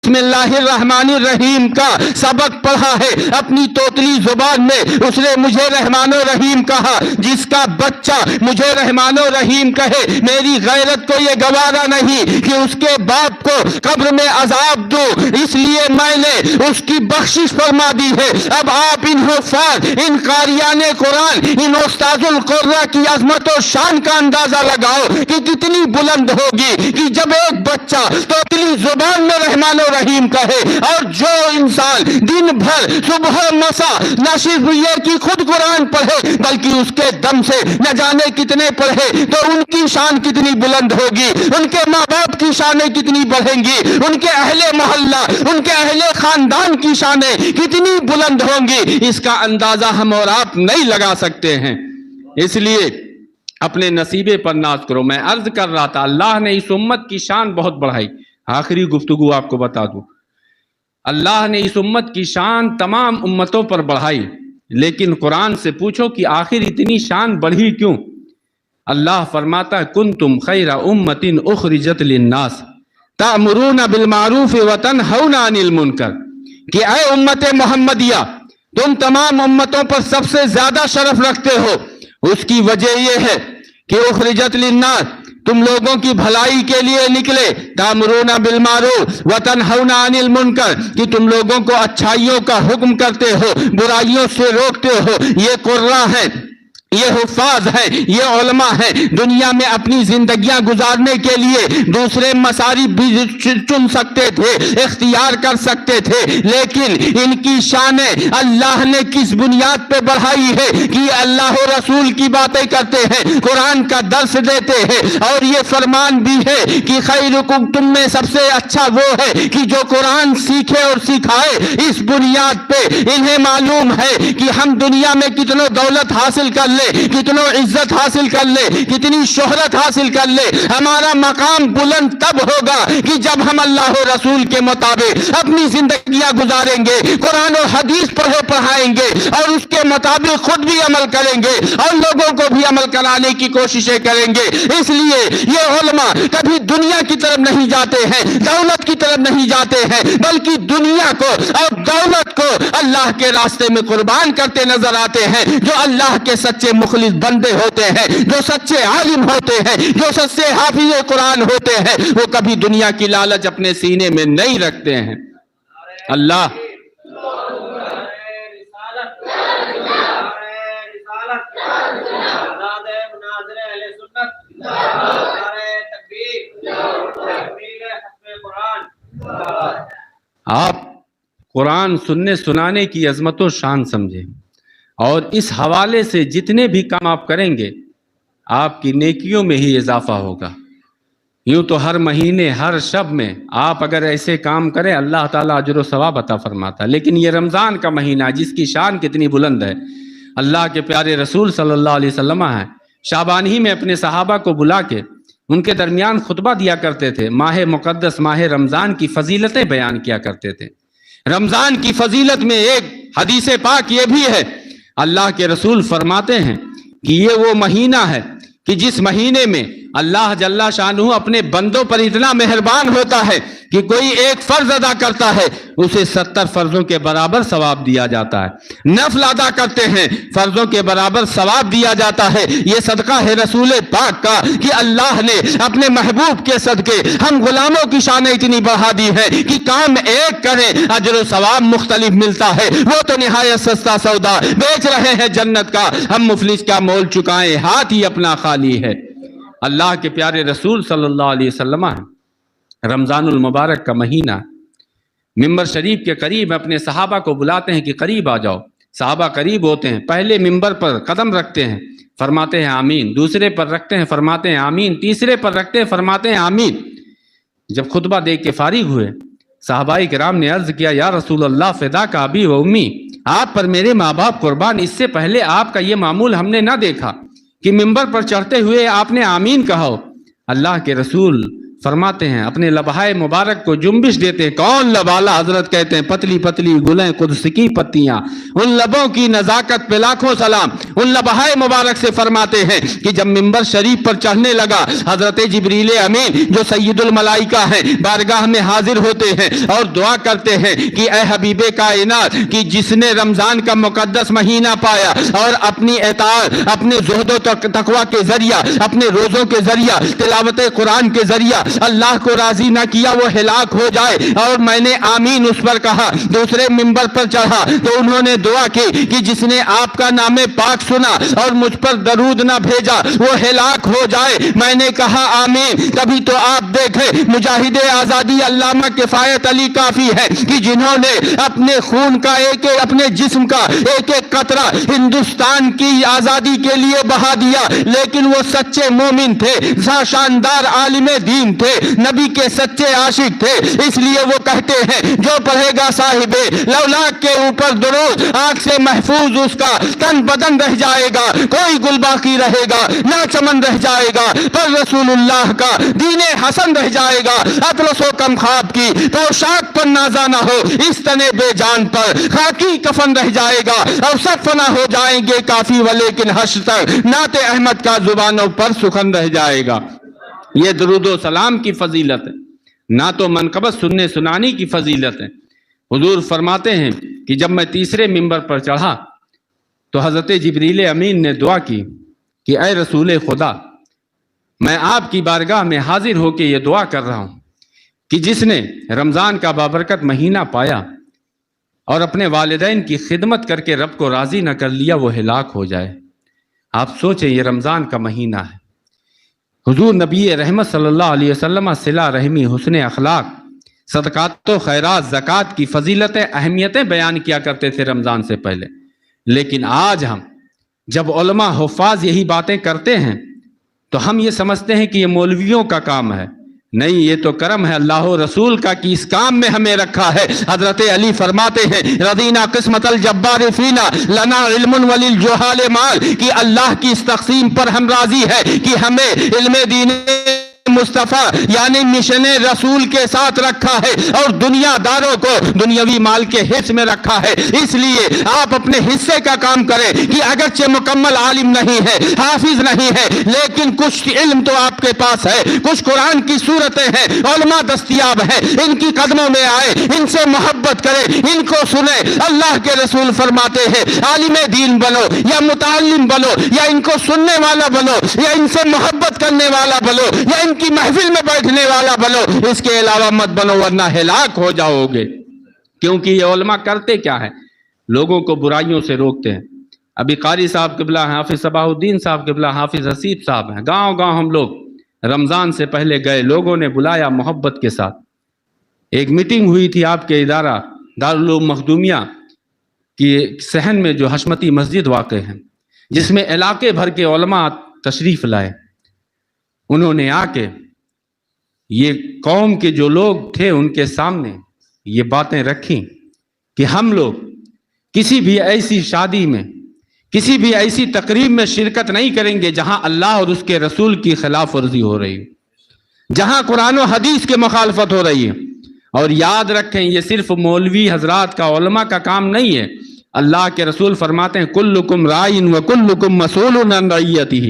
Speaker 1: بسم اللہ الرحمن الرحیم کا سبق پڑھا ہے اپنی توتلی زبان میں، اس نے مجھے رحمان و رحیم کہا۔ جس کا بچہ مجھے رحمان و رحیم کہے، میری غیرت کو یہ گوارا نہیں کہ اس کے باپ کو قبر میں عذاب دوں، اس لیے میں نے اس کی بخشش فرما دی ہے۔ اب آپ ان حفاظ، ان قاریان قرآن، ان استاذ القرآ کی عظمت و شان کا اندازہ لگاؤ کہ کتنی بلند ہوگی کہ جب ایک بچہ توتلی زبان میں رحمان و رحیم کہے، اور جو انسان دن بھر صبح مساء نہ صرف یہ کہ خود قرآن پڑھے بلکہ اس کے دم سے نہ جانے کتنے پڑھے، تو ان کی شان کتنی بلند ہوگی، ان کے ماں باپ کی شانیں کتنی بڑھیں گی، ان کے اہل محلہ، ان کے اہل خاندان کی شانیں کتنی بلند ہوں گی، اس کا اندازہ ہم اور آپ نہیں لگا سکتے ہیں۔ اس لیے اپنے نصیبے پر ناز کرو۔ میں عرض کر رہا تھا اللہ نے اس امت کی شان بہت بڑھائی۔ آخری گفتگو آپ کو بتا دوں، اللہ نے اس امت کی شان تمام امتوں پر بڑھائی، لیکن قرآن سے پوچھو کہ آخر اتنی شان بڑھی کیوں؟ اللہ فرماتا ہے کنتم خیر امت اخرجت للناس تأمرون بالمعروف وتنہون عن المنکر، کہ اے امت محمدیہ تم تمام امتوں پر سب سے زیادہ شرف رکھتے ہو۔ اس کی وجہ یہ ہے کہ اخرجت للناس، تم لوگوں کی بھلائی کے لیے نکلے، تامرون بالمعروف وتنہون عن المنکر، کہ تم لوگوں کو اچھائیوں کا حکم کرتے ہو، برائیوں سے روکتے ہو۔ یہ قراء ہیں، یہ حفاظ ہیں، یہ علماء ہیں، دنیا میں اپنی زندگیاں گزارنے کے لیے دوسرے مساری بھی چن سکتے تھے، اختیار کر سکتے تھے، لیکن ان کی شانیں اللہ نے کس بنیاد پہ بڑھائی ہے کہ اللہ و رسول کی باتیں کرتے ہیں، قرآن کا درس دیتے ہیں، اور یہ فرمان بھی ہے کہ خیرکم، تم میں سب سے اچھا وہ ہے کہ جو قرآن سیکھے اور سکھائے۔ اس بنیاد پہ انہیں معلوم ہے کہ ہم دنیا میں کتنوں دولت حاصل کر لے، کتنوں عزت حاصل کر لے، کتنی شہرت حاصل کر لے، ہمارا مقام بلند تب ہوگا کہ جب ہم اللہ و رسول کے مطابق اپنی زندگیاں گزاریں گے، قرآن و حدیث پڑھائیں گے، اور اس کے مطابق خود بھی عمل کریں گے اور لوگوں کو بھی عمل کرانے کی کوششیں کریں گے۔ اس لیے یہ علماء کبھی دنیا کی طرف نہیں جاتے ہیں، دولت کی طرف نہیں جاتے ہیں، بلکہ دنیا کو اور دولت کو اللہ کے راستے میں قربان کرتے نظر آتے ہیں۔ جو اللہ کے سچے مخلص بندے ہوتے ہیں، جو سچے عالم ہوتے ہیں، جو سچے حافظ قرآن ہوتے ہیں، وہ کبھی دنیا کی لالچ اپنے سینے میں نہیں رکھتے ہیں۔ اللہ آپ قرآن سننے سنانے کی عظمت و شان سمجھیں، اور اس حوالے سے جتنے بھی کام آپ کریں گے آپ کی نیکیوں میں ہی اضافہ ہوگا۔ یوں تو ہر مہینے ہر شب میں آپ اگر ایسے کام کریں اللہ تعالیٰ اجر و ثواب عطا فرماتا ہے، لیکن یہ رمضان کا مہینہ جس کی شان کتنی بلند ہے، اللہ کے پیارے رسول صلی اللہ علیہ وسلم ہیں شعبان ہی میں اپنے صحابہ کو بلا کے ان کے درمیان خطبہ دیا کرتے تھے، ماہ مقدس ماہ رمضان کی فضیلتیں بیان کیا کرتے تھے۔ رمضان کی فضیلت میں ایک حدیث پاک یہ بھی ہے، اللہ کے رسول فرماتے ہیں کہ یہ وہ مہینہ ہے کہ جس مہینے میں اللہ جل شانہ اپنے بندوں پر اتنا مہربان ہوتا ہے کہ کوئی ایک فرض ادا کرتا ہے اسے 70 فرضوں کے برابر ثواب دیا جاتا ہے، نفل ادا کرتے ہیں فرضوں کے برابر ثواب دیا جاتا ہے۔ یہ صدقہ ہے رسول پاک کا کہ اللہ نے اپنے محبوب کے صدقے ہم غلاموں کی شانیں اتنی بڑھا دی ہے کہ کام ایک کریں اجر و ثواب مختلف ملتا ہے۔ وہ تو نہایت سستا سودا بیچ رہے ہیں جنت کا، ہم مفلس کا مول چکائیں ہاتھ ہی اپنا خالی ہے۔ اللہ کے پیارے رسول صلی اللہ علیہ وسلم رمضان المبارک کا مہینہ ممبر شریف کے قریب اپنے صحابہ کو بلاتے ہیں کہ قریب آ جاؤ۔ صحابہ قریب ہوتے ہیں، پہلے ممبر پر قدم رکھتے ہیں، فرماتے ہیں آمین، دوسرے پر رکھتے ہیں فرماتے ہیں آمین، تیسرے پر رکھتے ہیں فرماتے ہیں آمین۔ جب خطبہ دے کے فارغ ہوئے صحابہ کرام نے عرض کیا یا رسول اللہ فدا کا ابی و امی، آپ پر میرے ماں باپ قربان، اس سے پہلے آپ کا یہ معمول ہم نے نہ دیکھا کہ ممبر پر چڑھتے ہوئے آپ نے آمین کہا ہو۔ اللہ کے رسول فرماتے ہیں اپنے لبہائے مبارک کو جنبش دیتے ہیں. کون لب؟ اعلیٰ حضرت کہتے ہیں پتلی پتلی گلیں قدس کی پتیاں. ان لبوں کی نزاکت پہ لاکھوں سلام. ان لبہائے مبارک سے فرماتے ہیں کہ جب منبر شریف پر چڑھنے لگا حضرت جبریل امین جو سید الملائکہ ہیں بارگاہ میں حاضر ہوتے ہیں اور دعا کرتے ہیں کہ اے حبیب کائنات کہ جس نے رمضان کا مقدس مہینہ پایا اور اپنی اطاعت اپنے زہد و تقوی کے ذریعہ اپنے روزوں کے ذریعہ تلاوت قرآن کے ذریعہ اللہ کو راضی نہ کیا وہ ہلاک ہو جائے. اور میں نے آمین اس پر کہا. دوسرے منبر پر چڑھا تو انہوں نے دعا کی کہ جس نے آپ کا نام پاک سنا اور مجھ پر درود نہ بھیجا وہ ہلاک ہو جائے. میں نے کہا آمین. تبھی تو آپ دیکھیں مجاہد آزادی علامہ کفایت علی کافی ہے کہ جنہوں نے اپنے خون کا اپنے جسم کا ایک ایک قطرہ ہندوستان کی آزادی کے لیے بہا دیا. لیکن وہ سچے مومن تھے, شاندار عالم دین تھے, نبی کے سچے عاشق تھے. اس لیے وہ کہتے ہیں جو پڑھے گا صاحب لولاک کے اوپر درود آنکھ سے محفوظ اس کا تن بدن رہ جائے گا, کوئی گل باقی رہے گا نہ چمن رہ جائے گا, پر رسول اللہ کا دین حسن رہ جائے گا. اطلس و کم خواب کی پوشاک پر نازا نہ ہو, اس تنے بے جان پر خاکی کفن رہ جائے گا اور سب فنا ہو جائیں گے کافی ولیکن حشر تک نعت احمد کا زبانوں پر سخن رہ جائے گا. یہ درود و سلام کی فضیلت ہے, نہ تو منقبت سننے سنانی کی فضیلت ہے. حضور فرماتے ہیں کہ جب میں تیسرے منبر پر چڑھا تو حضرت جبریل امین نے دعا کی کہ اے رسول خدا میں آپ کی بارگاہ میں حاضر ہو کے یہ دعا کر رہا ہوں کہ جس نے رمضان کا بابرکت مہینہ پایا اور اپنے والدین کی خدمت کر کے رب کو راضی نہ کر لیا وہ ہلاک ہو جائے. آپ سوچیں یہ رمضان کا مہینہ ہے. حضور نبی رحمت صلی اللہ علیہ وسلم صلہ رحمی, حسن اخلاق, صدقات و خیرات, زکوٰۃ کی فضیلتیں اہمیتیں بیان کیا کرتے تھے رمضان سے پہلے. لیکن آج ہم جب علماء حفاظ یہی باتیں کرتے ہیں تو ہم یہ سمجھتے ہیں کہ یہ مولویوں کا کام ہے. نہیں, یہ تو کرم ہے اللہ و رسول کا کہ اس کام میں ہمیں رکھا ہے. حضرت علی فرماتے ہیں رضینا قسمت الجبار فینا لنا علم وللجہال مال, کہ اللہ کی اس تقسیم پر ہم راضی ہے کہ ہمیں علم دین مصطفیٰ یعنی مشن رسول کے ساتھ رکھا ہے اور دنیا داروں کو دنیاوی مال کے حص میں رکھا ہے. اس لیے آپ اپنے حصے کا کام کریں کہ اگرچہ مکمل عالم نہیں ہے, حافظ نہیں ہے, لیکن کچھ علم تو آپ کے پاس ہے, کچھ قرآن کی صورتیں ہیں, علماء دستیاب ہیں, ان کی قدموں میں آئے, ان سے محبت کریں, ان کو سنیں. اللہ کے رسول فرماتے ہیں عالم دین بنو یا متعلم بنو یا ان کو سننے والا بنو یا ان سے محبت کرنے والا بنو یا ان کی محفل میں بیٹھنے والا بنو, اس کے علاوہ مت بنو ورنہ ہلاک ہو جاؤ گے. کیونکہ یہ علماء کرتے کیا ہے, لوگوں کو برائیوں سے روکتے ہیں. ابھی قاری صاحب قبلہ ہیں, حافظ صباح الدین صاحب قبلہ, حافظ حسیب صاحب ہیں, گاؤں گاؤں ہم لوگ رمضان سے پہلے گئے, لوگوں نے بلایا محبت کے ساتھ. ایک میٹنگ ہوئی تھی آپ کے ادارہ دارالعلوم مخدومیہ کی صحن میں جو حشمتی مسجد واقع ہے, جس میں علاقے بھر کے علماء تشریف لائے. انہوں نے آ کے یہ قوم کے جو لوگ تھے ان کے سامنے یہ باتیں رکھیں کہ ہم لوگ کسی بھی ایسی شادی میں, کسی بھی ایسی تقریب میں شرکت نہیں کریں گے جہاں اللہ اور اس کے رسول کی خلاف ورزی ہو رہی ہے, جہاں قرآن و حدیث کی مخالفت ہو رہی ہے. اور یاد رکھیں یہ صرف مولوی حضرات کا, علماء کا کام نہیں ہے. اللہ کے رسول فرماتے ہیں کلکم رائن و کلکم مسئول عن رعیتہ.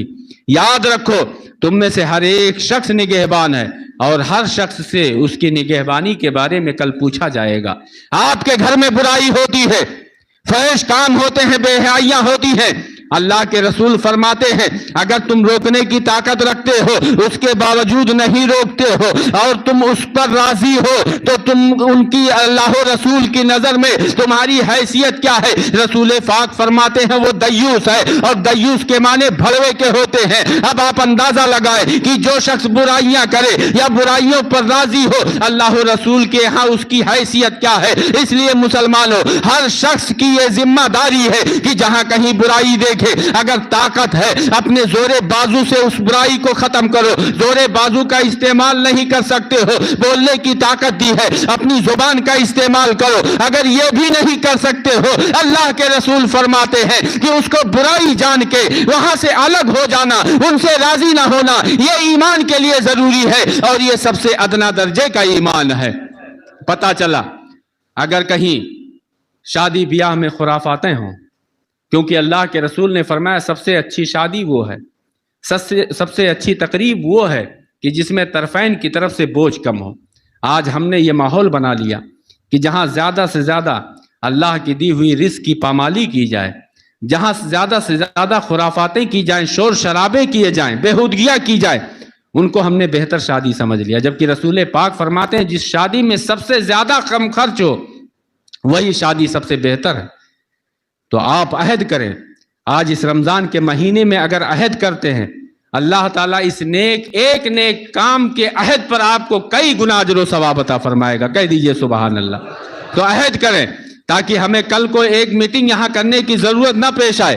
Speaker 1: یاد رکھو تم میں سے ہر ایک شخص نگہبان ہے اور ہر شخص سے اس کی نگہبانی کے بارے میں کل پوچھا جائے گا. آپ کے گھر میں برائی ہوتی ہے, فحش کام ہوتے ہیں, بے حیائیاں ہوتی ہیں, اللہ کے رسول فرماتے ہیں اگر تم روکنے کی طاقت رکھتے ہو اس کے باوجود نہیں روکتے ہو اور تم اس پر راضی ہو تو تم ان کی اللہ و رسول کی نظر میں تمہاری حیثیت کیا ہے. رسول پاک فرماتے ہیں وہ دیوس ہے, اور دیوس کے معنی بھڑوے کے ہوتے ہیں. اب آپ اندازہ لگائیں کہ جو شخص برائیاں کرے یا برائیوں پر راضی ہو, اللہ و رسول کے ہاں اس کی حیثیت کیا ہے. اس لیے مسلمانوں ہر شخص کی یہ ذمہ داری ہے کہ جہاں کہیں برائی دیکھ دیکھے. اگر طاقت ہے اپنے زور بازو سے اس برائی کو ختم کرو. زور بازو کا استعمال نہیں کر سکتے ہو, بولنے کی طاقت دی ہے, اپنی زبان کا استعمال کرو. اگر یہ بھی نہیں کر سکتے ہو, اللہ کے رسول فرماتے ہیں کہ اس کو برائی جان کے وہاں سے الگ ہو جانا, ان سے راضی نہ ہونا, یہ ایمان کے لیے ضروری ہے, اور یہ سب سے ادنا درجے کا ایمان ہے. پتہ چلا اگر کہیں شادی بیاہ میں خرافاتیں ہوں, کیونکہ اللہ کے رسول نے فرمایا سب سے اچھی شادی وہ ہے, سب سے اچھی تقریب وہ ہے کہ جس میں طرفین کی طرف سے بوجھ کم ہو. آج ہم نے یہ ماحول بنا لیا کہ جہاں زیادہ سے زیادہ اللہ کی دی ہوئی رزق کی پامالی کی جائے, جہاں زیادہ سے زیادہ خرافاتیں کی جائیں, شور شرابے کیے جائیں, بےہودگیاں کی جائیں, ان کو ہم نے بہتر شادی سمجھ لیا. جبکہ رسول پاک فرماتے ہیں جس شادی میں سب سے زیادہ کم خرچ ہو وہی شادی سب سے بہتر ہے. تو آپ عہد کریں, آج اس رمضان کے مہینے میں اگر عہد کرتے ہیں, اللہ تعالیٰ اس ایک نیک کام کے عہد پر آپ کو کئی گنا اجر و ثواب عطا فرمائے گا. کہہ دیجئے سبحان اللہ. تو عہد کریں تاکہ ہمیں کل کو ایک میٹنگ یہاں کرنے کی ضرورت نہ پیش آئے.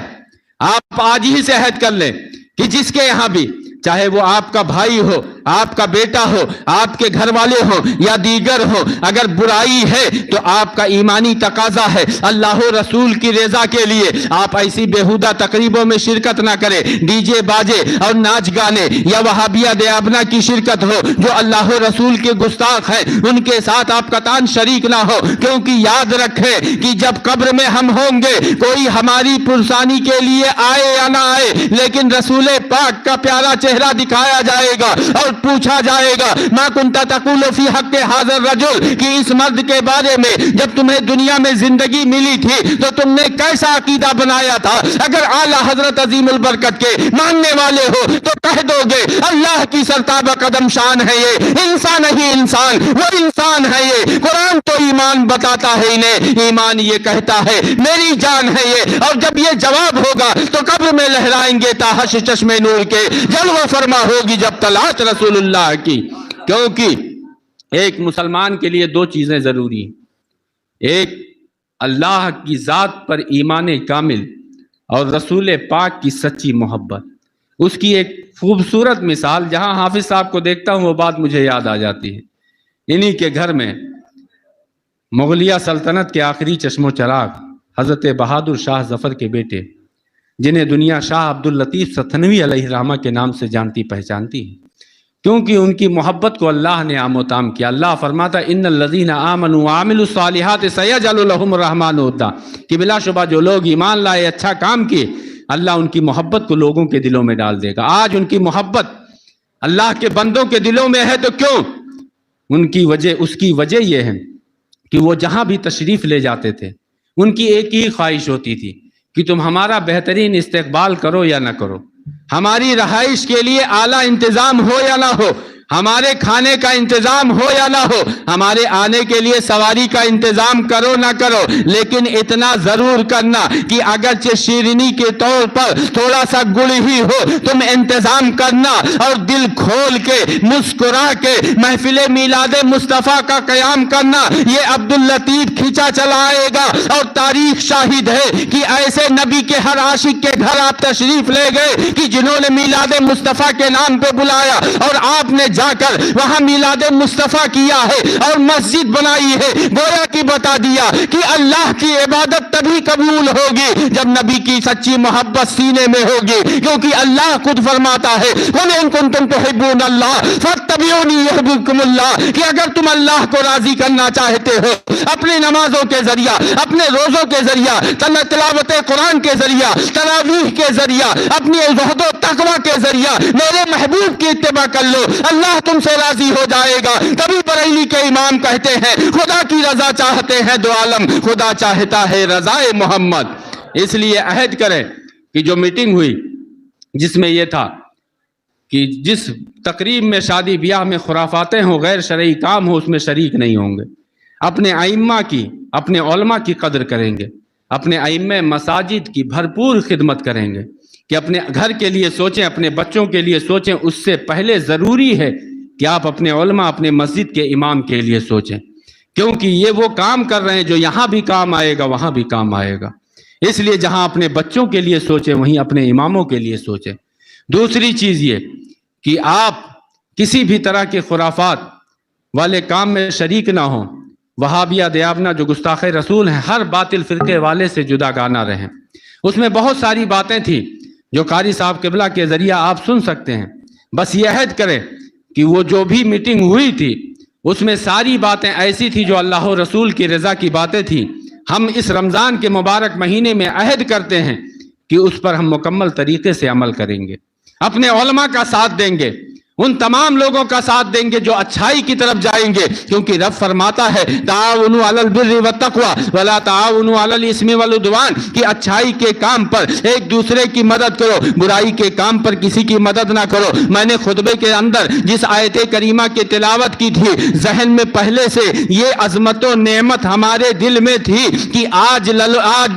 Speaker 1: آپ آج ہی سے عہد کر لیں کہ جس کے یہاں بھی, چاہے وہ آپ کا بھائی ہو, آپ کا بیٹا ہو, آپ کے گھر والے ہو یا دیگر ہو, اگر برائی ہے تو آپ کا ایمانی تقاضا ہے اللہ و رسول کی رضا کے لیے آپ ایسی بیہودہ تقریبوں میں شرکت نہ کریں. ڈی جے باجے اور ناچ گانے یا وہابیہ دیابنا کی شرکت ہو جو اللہ و رسول کے گستاخ ہیں, ان کے ساتھ آپ قطعاً شریک نہ ہو. کیونکہ یاد رکھیں کہ جب قبر میں ہم ہوں گے, کوئی ہماری پرسانی کے لیے آئے یا نہ آئے, لیکن رسول پاک کا پیارا چہرہ دکھایا جائے گا اور پوچھا جائے گا ما کنت تقول فی حق ھذا الرجل, کہ اس مرد کے بارے میں جب تمہیں دنیا میں زندگی ملی تھی تو تم نے کیسا عقیدہ بنایا تھا. اگر اعلیٰ حضرت عظیم البرکت کے ماننے والے ہو تو کہہ دو گے اللہ کی سرتابہ قدم شان ہے, یہ انسان نہیں انسان, وہ انسان ہے یہ. قرآن تو ایمان بتاتا ہے انہیں, ایمان یہ کہتا ہے میری جان ہے یہ. اور جب یہ جواب ہوگا تو قبر میں لہرائیں گے تاحش چشم نور کے, جلوہ فرما ہوگی جب تلاش رسول اللہ کی. کیونکہ ایک مسلمان کے لیے دو چیزیں ضروری ہیں, ایک اللہ کی ذات پر ایمان کامل اور رسول پاک کی سچی محبت. اس کی ایک خوبصورت مثال, جہاں حافظ صاحب کو دیکھتا ہوں وہ بات مجھے یاد آ جاتی ہے. انہی کے گھر میں مغلیہ سلطنت کے آخری چشم و چراغ حضرت بہادر شاہ ظفر کے بیٹے, جنہیں دنیا شاہ عبد اللطیف ستھنوی علیہ الرحمہ کے نام سے جانتی پہچانتی ہے, کیونکہ ان کی محبت کو اللہ نے عام و تام کیا. اللہ فرماتا ان الذین آمنوا وعملوا الصالحات سیجعل لهم الرحمن ودا, کہ بلا شبہ جو لوگ ایمان لائے, اچھا کام کیے, اللہ ان کی محبت کو لوگوں کے دلوں میں ڈال دے گا. آج ان کی محبت اللہ کے بندوں کے دلوں میں ہے تو کیوں؟ اس کی وجہ یہ ہے کہ وہ جہاں بھی تشریف لے جاتے تھے ان کی ایک ہی خواہش ہوتی تھی کہ تم ہمارا بہترین استقبال کرو یا نہ کرو, ہماری رہائش کے لیے اعلیٰ انتظام ہو یا نہ ہو, ہمارے کھانے کا انتظام ہو یا نہ ہو, ہمارے آنے کے لیے سواری کا انتظام کرو نہ کرو, لیکن اتنا ضرور کرنا کہ اگرچہ شیرینی کے طور پر تھوڑا سا گڑ ہی ہو تم انتظام کرنا, اور دل کھول کے مسکرا کے محفل میلاد مصطفیٰ کا قیام کرنا. یہ عبد اللطیف کھینچا چلائے گا, اور تاریخ شاہد ہے کہ ایسے نبی کے ہر عاشق کے گھر آپ تشریف لے گئے کہ جنہوں نے میلاد مصطفیٰ کے نام پہ بلایا, اور آپ نے جا کر وہاں میلاد مصطفیٰ کیا ہے اور مسجد بنائی ہے. گویا کی بتا دیا کہ اللہ کی عبادت تبھی قبول ہوگی جب نبی کی سچی محبت سینے میں ہوگی, کیونکہ اللہ خود فرماتا ہے قُلْ إِن كُنتُمْ تُحِبُّونَ اللَّهَ فَاتَّبِعُونِي يُحْبِبْكُمُ اللَّهُ, کہ اگر تم اللہ کو راضی کرنا چاہتے ہو اپنی نمازوں کے ذریعہ, اپنے روزوں کے ذریعہ, تلاوت قرآن کے ذریعہ, تراویح کے ذریعہ, اپنی زہد و تقوی کے ذریعہ میرے محبوب کی اتباع کر لو, اللہ تم سے راضی ہو جائے گا. کبھی بریلی کے امام کہتے ہیں خدا کی رضا چاہتے ہیں دو عالم, خدا چاہتا ہے رضائے محمد. اس لیے عہد کریں کہ جو میٹنگ ہوئی جس میں یہ تھا کہ جس تقریب میں شادی بیاہ میں خرافاتیں ہوں, غیر شرعی کام ہو, اس میں شریک نہیں ہوں گے. اپنے ائمہ کی, اپنے علماء کی قدر کریں گے, اپنے ائمہ مساجد کی بھرپور خدمت کریں گے, کہ اپنے گھر کے لیے سوچیں, اپنے بچوں کے لیے سوچیں. اس سے پہلے ضروری ہے کہ آپ اپنے علماء, اپنے مسجد کے امام کے لیے سوچیں, کیونکہ یہ وہ کام کر رہے ہیں جو یہاں بھی کام آئے گا, وہاں بھی کام آئے گا. اس لیے جہاں اپنے بچوں کے لیے سوچیں وہیں اپنے اماموں کے لیے سوچیں۔ دوسری چیز یہ کہ آپ کسی بھی طرح کے خرافات والے کام میں شریک نہ ہوں۔ وہابیہ دیابنا جو گستاخ رسول ہیں، ہر باطل فرقے والے سے جدا گانا رہیں۔ اس میں بہت ساری باتیں تھیں جو قاری صاحب قبلہ کے ذریعہ آپ سن سکتے ہیں۔ بس یہ عہد کریں کہ وہ جو بھی میٹنگ ہوئی تھی اس میں ساری باتیں ایسی تھی جو اللہ و رسول کی رضا کی باتیں تھیں۔ ہم اس رمضان کے مبارک مہینے میں عہد کرتے ہیں کہ اس پر ہم مکمل طریقے سے عمل کریں گے، اپنے علماء کا ساتھ دیں گے، ان تمام لوگوں کا ساتھ دیں گے جو اچھائی کی طرف جائیں گے، کیونکہ رب فرماتا ہے تعاونوا علی البر والتقوی ولا تعاونوا علی الاسم والعدوان، کہ اچھائی کے کام پر ایک دوسرے کی مدد کرو، برائی کے کام پر کسی کی مدد نہ کرو۔ میں نے خطبے کے اندر جس آیت کریمہ کی تلاوت کی تھی، ذہن میں پہلے سے یہ عظمت و نعمت ہمارے دل میں تھی کہ آج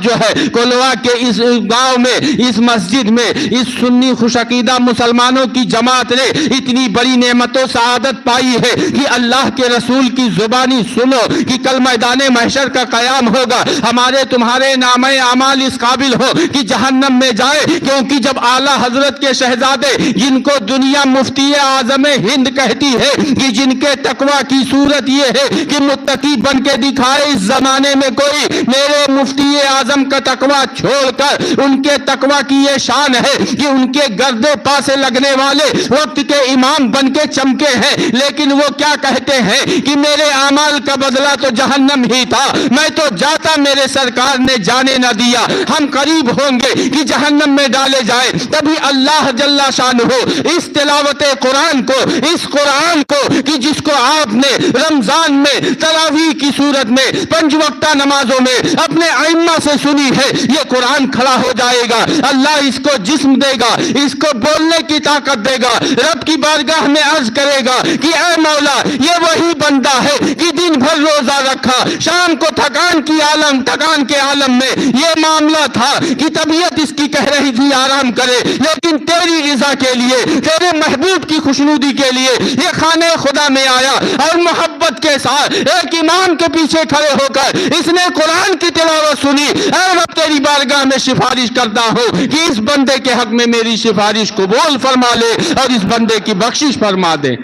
Speaker 1: جو ہے کولوا کے اس گاؤں میں، اس مسجد میں، اس سنی خوش عقیدہ مسلمانوں کی جماعت نے اتنی بڑی نعمت و سعادت پائی ہے کہ اللہ کے رسول کی زبانی سنو کہ کل میدان محشر کا قیام ہوگا، ہمارے تمہارے نامہ اعمال اس قابل ہو کہ جہنم میں جائے، کیونکہ جب اعلیٰ حضرت کے شہزادے جن کو دنیا مفتی اعظم ہند کہتی ہے کہ جن کے تقوی کی صورت یہ ہے کہ متقی بن کے دکھائے اس زمانے میں کوئی، میرے مفتی اعظم کا تقوی چھوڑ کر ان کے تقوی کی یہ شان ہے کہ ان کے گردے پا سے لگنے والے وقت کے امام بن کے چمکے ہیں، لیکن وہ کیا کہتے ہیں کہ میرے اعمال کا بدلہ تو جہنم ہی تھا، میں تو جاتا میرے سرکار نے جانے نہ دیا۔ ہم قریب ہوں گے کہ جہنم میں ڈالے جائیں، تبھی اللہ جل شانہ اس تلاوت قرآن کو، اس قرآن کو کہ جس کو آپ نے رمضان میں تراویح کی صورت میں 5 وقتہ نمازوں میں اپنے ائمہ سے سنی ہے، یہ قرآن کھڑا ہو جائے گا، اللہ اس کو جسم دے گا، اس کو بولنے کی طاقت دے گا، رب کی بارگاہ میں عرض کرے گا کہ اے مولا یہ وہی بندہ ہے کہ دن بھر روزہ رکھا، شام کو تھکان کے عالم میں یہ معاملہ تھا کہ طبیعت اس کی کہہ رہی تھی آرام کرے، لیکن تیری رضا کے لیے، تیرے محبوب کی خوشنودی کے لیے یہ خانے خدا میں آیا اور محبت کے ساتھ ایک امام کے پیچھے کھڑے ہو کر اس نے قرآن کی تلاوت سنی۔ اے رب تیری بارگاہ میں سفارش کرتا ہوں کہ اس بندے کے حق میں میری سفارش قبول فرما لے اور اس بندے کی بخشش فرما دے۔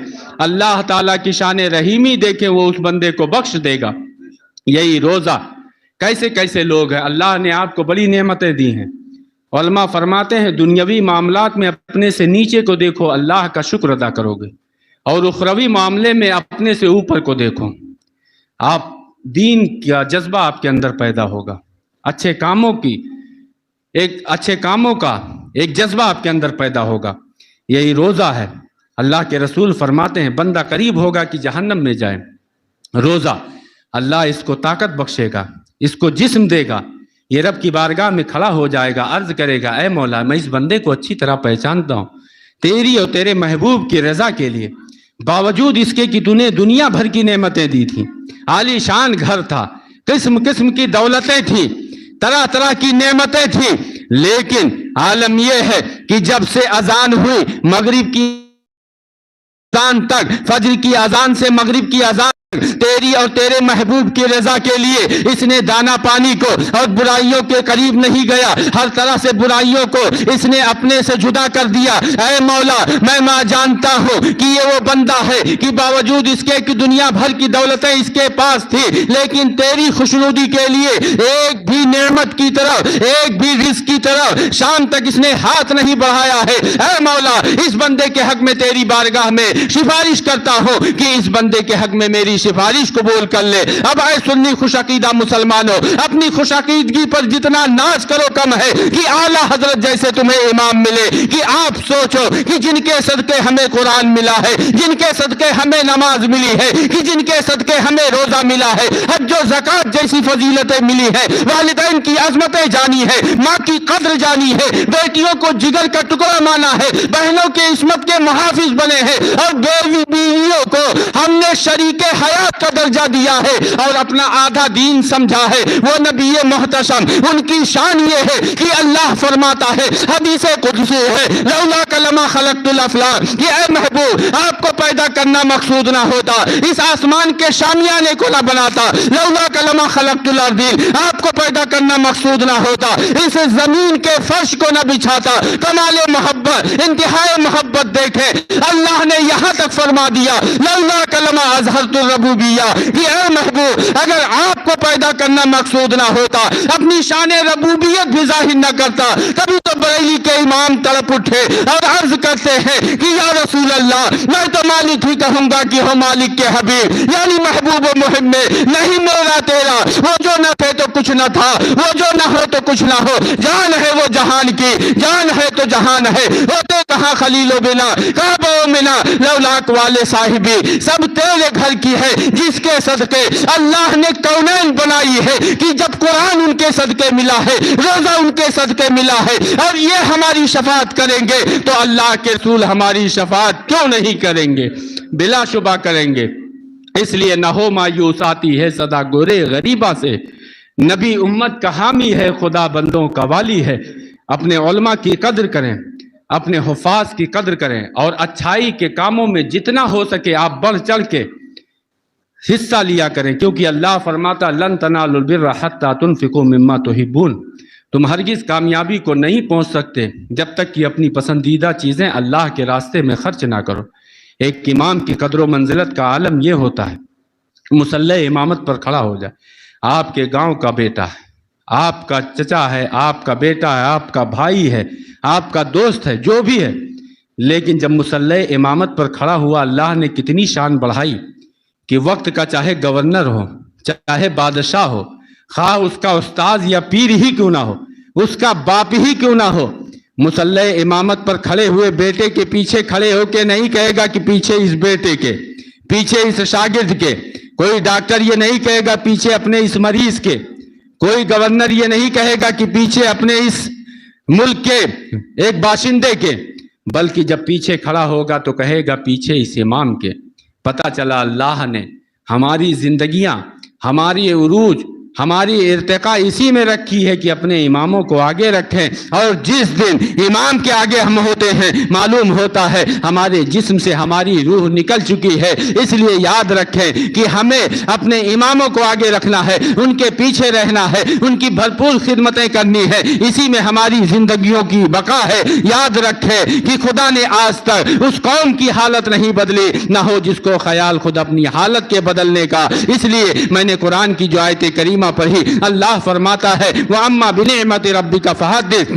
Speaker 1: اللہ تعالیٰ کی شان رحیمی دیکھیں، وہ اس بندے کو بخش دے گا۔ یہی روزہ، کیسے کیسے لوگ ہیں، اللہ نے آپ کو بڑی نعمتیں دی ہیں۔ علماء فرماتے ہیں دنیاوی معاملات میں اپنے سے نیچے کو دیکھو، اللہ کا شکر ادا کرو گے، اور اخروی معاملے میں اپنے سے اوپر کو دیکھو، آپ دین کا جذبہ آپ کے اندر پیدا ہوگا، اچھے کاموں کا ایک جذبہ آپ کے اندر پیدا ہوگا۔ یہی روزہ ہے۔ اللہ کے رسول فرماتے ہیں بندہ قریب ہوگا کہ جہنم میں جائے، روزہ اللہ اس کو طاقت بخشے گا، اس کو جسم دے گا، یہ رب کی بارگاہ میں کھڑا ہو جائے گا، عرض کرے گا اے مولا میں اس بندے کو اچھی طرح پہچانتا ہوں، تیری اور تیرے محبوب کی رضا کے لیے، باوجود اس کے کہ تو نے دنیا بھر کی نعمتیں دی تھیں، عالی شان گھر تھا، قسم قسم کی دولتیں تھیں، طرح طرح کی نعمتیں تھیں، لیکن عالم یہ ہے کہ جب سے اذان ہوئی مغرب کی اذان تک، فجر کی اذان سے مغرب کی اذان، تیری اور تیرے محبوب کی رضا کے لیے اس نے دانا پانی کو اور برائیوں کے قریب نہیں گیا، ہر طرح سے برائیوں کو اس نے اپنے سے جدا کر دیا۔ اے مولا میں جانتا ہوں کہ یہ وہ بندہ ہے کہ باوجود اس کے کہ دنیا بھر کی دولتیں اس کے پاس تھی، لیکن تیری خوشنودی کے لیے ایک بھی نعمت کی طرف، ایک بھی رزق کی طرف شام تک اس نے ہاتھ نہیں بڑھایا ہے۔ اے مولا اس بندے کے حق میں تیری بارگاہ میں سفارش کرتا ہوں کہ اس بندے کے حق میں میری سفارش قبول کر لے۔ اب اے سنی خوش عقیدہ مسلمانوں، اپنی خوش عقیدگی پر جتنا ناز کرو کم ہے کہ اعلیٰ حضرت جیسے تمہیں امام ملے، کہ آپ سوچو کہ جن کے صدقے ہمیں قرآن ملا ہے، جن کے صدقے ہمیں نماز ملی ہے، کہ جن کے صدقے ہمیں روزہ ملا ہے، حج و زکوٰۃ جیسی فضیلتیں ملی ہے، والدین کی عظمتیں جانی ہے، ماں کی قدر جانی ہے، بیٹیوں کو جگر کا ٹکڑا مانا ہے، بہنوں کے عصمت کے محافظ بنے ہیں، اور بیویوں کو ہم نے شریک حیات کا درجہ دیا ہے اور اپنا آدھا دین سمجھا ہے وہ نبی محتشم، ان کی شان یہ ہے کہ اللہ فرماتا ہے، حدیث قدسی ہے، لولا کلمہ خلقت الافلاک، کہ اے محبوب آپ کو پیدا کرنا مقصود نہ ہوتا، اس آسمان کے شامیانے کو نہ بناتا، لولا کلمہ خلقت الارضین، آپ کو پیدا کرنا مقصود نہ ہوتا، اس زمین کے فرش کو نہ بچھاتا۔ کمال محبت، انتہائی محبت دیکھیں، اللہ نے یہاں تک فرما دیا لولا کلمہ اظہرت الربوبیہ، کہ اے محبوب اگر آپ کو پیدا کرنا مقصود نہ ہوتا، اپنی شان ربوبیت بھی ظاہر نہ کرتا، تبھی تو بریلی کے امام تڑپ اٹھے اور عرض کرتے ہیں کہ یا رسول اللہ میں تو مالک ہی کہوں گا کہ ہو مالک کے حبیب، یعنی محبوب و محب میں نہیں میرا تیرا، وہ جو نہ تھے تو کچھ نہ تھا، وہ جو نہ ہو تو کچھ نہ ہو، جان ہے وہ جہان کی، جان ہے تو جہان ہے، ہوتے کہاں خلیل و بنا کعبہ و منا، لولاک والے صاحبی سب تیرے گھر کی ہے، جس کے صدقے اللہ نے کونین بنائی ہے، کہ جب قرآن ان کے صدقے ملا ہے، روزہ ان کے صدقے ملا ہے، اور یہ ہماری شفاعت کریں گے تو اللہ کے رسول ہماری شفاعت کیوں نہیں کریں گے؟ بلا شبہ کریں گے۔ اس لیے نہ ہو مایوس، آتی ہے صدا گورے غریبہ سے، نبی امت کا حامی ہے، خدا بندوں کا والی ہے۔ اپنے علماء کی قدر کریں، اپنے حفاظ کی قدر کریں، اور اچھائی کے کاموں میں جتنا ہو سکے آپ بڑھ چڑھ کے حصہ لیا کریں، کیونکہ اللہ فرماتا لن تنالوا البر حتی تنفقوا مما تحبون، تم ہرگز کامیابی کو نہیں پہنچ سکتے جب تک کہ اپنی پسندیدہ چیزیں اللہ کے راستے میں خرچ نہ کرو۔ ایک امام کی قدر و منزلت کا عالم یہ ہوتا ہے، مصلی امامت پر کھڑا ہو جائے، آپ کے گاؤں کا بیٹا ہے، آپ کا چچا ہے، آپ کا بیٹا ہے، آپ کا بھائی ہے، آپ کا دوست ہے، جو بھی ہے، لیکن جب مصلی امامت پر کھڑا ہوا اللہ نے کتنی شان بڑھائی کہ وقت کا چاہے گورنر ہو، چاہے بادشاہ ہو، خواہ اس کا استاذ یا پیر ہی کیوں نہ ہو، اس کا باپ ہی کیوں نہ ہو، مصلی امامت پر کھڑے ہوئے بیٹے کے پیچھے کھڑے ہو کے نہیں کہے گا کہ پیچھے اس بیٹے کے، پیچھے اس شاگرد کے، کوئی ڈاکٹر یہ نہیں کہے گا پیچھے اپنے اس مریض کے، کوئی گورنر یہ نہیں کہے گا کہ پیچھے اپنے اس ملک کے ایک باشندے کے، بلکہ جب پیچھے کھڑا ہوگا تو کہے گا پیچھے اس امام کے۔ پتہ چلا اللہ نے ہماری زندگیاں، ہماری عروج، ہماری ارتقاء اسی میں رکھی ہے کہ اپنے اماموں کو آگے رکھیں، اور جس دن امام کے آگے ہم ہوتے ہیں معلوم ہوتا ہے ہمارے جسم سے ہماری روح نکل چکی ہے۔ اس لیے یاد رکھیں کہ ہمیں اپنے اماموں کو آگے رکھنا ہے، ان کے پیچھے رہنا ہے، ان کی بھرپور خدمتیں کرنی ہے، اسی میں ہماری زندگیوں کی بقا ہے۔ یاد رکھیں کہ خدا نے آج تک اس قوم کی حالت نہیں بدلی، نہ ہو جس کو خیال خود اپنی حالت کے بدلنے کا۔ اس لیے میں نے قرآن کی جو آیت کریمہ پڑھی، اللہ فرماتا ہے وَأَمَّا بِنِعْمَةِ رَبِّكَ فَحَدِّثْ،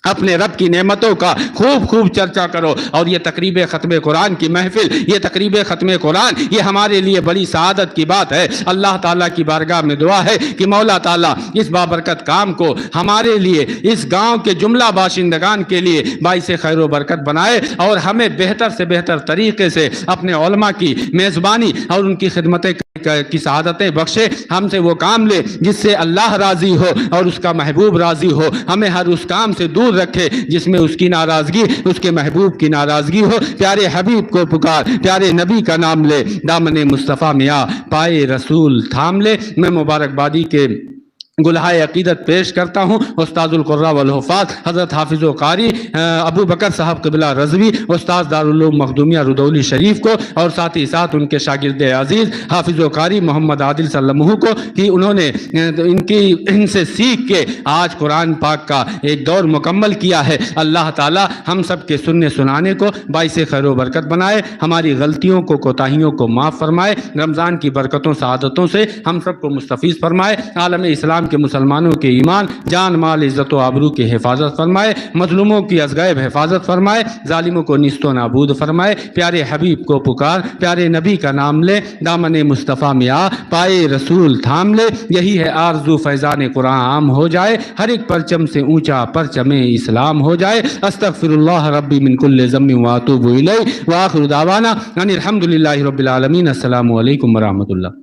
Speaker 1: اپنے رب کی نعمتوں کا خوب چرچا کرو۔ اور یہ تقریب ختم قرآن کی محفل، یہ تقریب ختم قرآن، یہ ہمارے لیے بڑی سعادت کی بات ہے۔ اللہ تعالیٰ کی بارگاہ میں دعا ہے کہ مولا تعالیٰ اس بابرکت کام کو ہمارے لیے، اس گاؤں کے جملہ باشندگان کے لیے باعث خیر و برکت بنائے، اور ہمیں بہتر سے بہتر طریقے سے اپنے علماء کی میزبانی اور ان کی خدمتیں کی سعادتیں بخشے۔ ہم سے وہ کام لے جس سے اللہ راضی ہو اور اس کا محبوب راضی ہو، ہمیں ہر اس کام سے دور رکھے جس میں اس کی ناراضگی، اس کے محبوب کی ناراضگی ہو۔ پیارے حبیب کو پکار، پیارے نبی کا نام لے، دامن مصطفیٰ میں آ، پائے رسول تھام لے۔ میں مبارکبادی کے گلہائے عقیدت پیش کرتا ہوں استاذ القراء والحفاظ حضرت حافظ و قاری ابو بکر صاحب قبلہ رضوی، استاذ دارالعلوم مخدومیہ رودولی شریف کو، اور ساتھ ہی ساتھ ان کے شاگرد عزیز حافظ و قاری محمد عادل سلمہ کو، کہ انہوں نے ان سے سیکھ کے آج قرآن پاک کا ایک دور مکمل کیا ہے۔ اللہ تعالی ہم سب کے سننے سنانے کو باعث خیر و برکت بنائے، ہماری غلطیوں کو، کوتاہیوں کو معاف فرمائے، رمضان کی برکتوں سعادتوں سے ہم سب کو مستفیض فرمائے، عالم اسلام کے مسلمانوں کے ایمان، جان، مال، عزت و آبرو کی حفاظت فرمائے، مظلوموں کی از غیب حفاظت فرمائے، ظالموں کو نیست و نابود فرمائے۔ پیارے حبیب کو پکار، پیارے نبی کا نام لے، دامن مصطفیٰ میں آ، پائے رسول تھام لے۔ یہی ہے آرزو فیضان قرآن عام ہو جائے، ہر ایک پرچم سے اونچا پرچم اسلام ہو جائے۔ استغفر اللہ ربی من کل ذنب واتوب الیہ، وآخر دعوانا ان الحمد للہ رب العالمین۔ السلام علیکم ورحمۃ اللہ۔